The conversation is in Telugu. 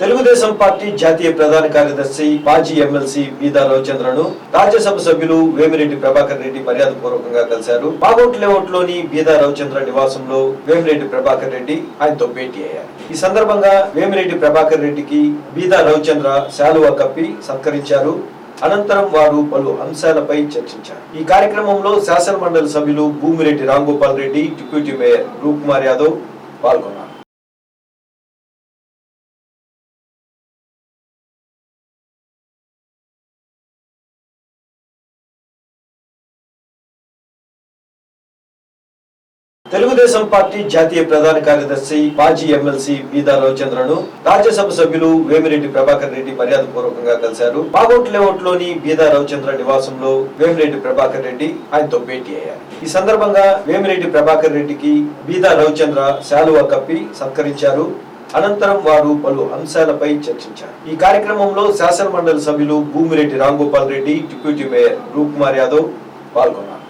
తెలుగుదేశం పార్టీ జాతీయ ప్రధాన కార్యదర్శి మాజీ ఎమ్మెల్సీ బీదా రవిచంద్రను రాజ్యసభ సభ్యులు వేమిరెడ్డి ప్రభాకర్ రెడ్డి మర్యాదపూర్వకంగా కలిశారు. బాగోట్ లేఅవుట్లోని బీదా రవిచంద్ర నివాసంలో వేమిరెడ్డి ప్రభాకర్ రెడ్డి ఆయనతో భేటీ అయ్యారు. ఈ సందర్భంగా వేమిరెడ్డి ప్రభాకర్ రెడ్డికి బీదా రవిచంద్ర శాలువా కప్పి సత్కరించారు. అనంతరం వారు పలు అంశాలపై చర్చించారు. ఈ కార్యక్రమంలో శాసన మండలి సభ్యులు భూమిరెడ్డి రాంగోపాల్ రెడ్డి, డిప్యూటీ మేయర్ రూప్కుమార్ యాదవ్ పాల్గొన్నారు. తెలుగుదేశం పార్టీ జాతీయ ప్రధాన కార్యదర్శి మాజీ ఎమ్మెల్సీ బీదా రవిచంద్రను రాజ్యసభ సభ్యులు వేమిరెడ్డి ప్రభాకర్ రెడ్డి మర్యాదపూర్వకంగా కలిశారు. బాగోట్ లేఅవుట్లోని బీదా రవిచంద్ర నివాసంలో వేమిరెడ్డి ప్రభాకర్ రెడ్డి ఆయనతో భేటీ అయ్యారు. ఈ సందర్భంగా వేమిరెడ్డి ప్రభాకర్ రెడ్డికి బీదా రవిచంద్ర శాలువా కప్పి సత్కరించారు. అనంతరం వారు పలు అంశాలపై చర్చించారు. ఈ కార్యక్రమంలో శాసన మండలి సభ్యులు భూమిరెడ్డి రాంగోపాల్ రెడ్డి, డిప్యూటీ మేయర్ రూప్కుమార్ యాదవ్ పాల్గొన్నారు.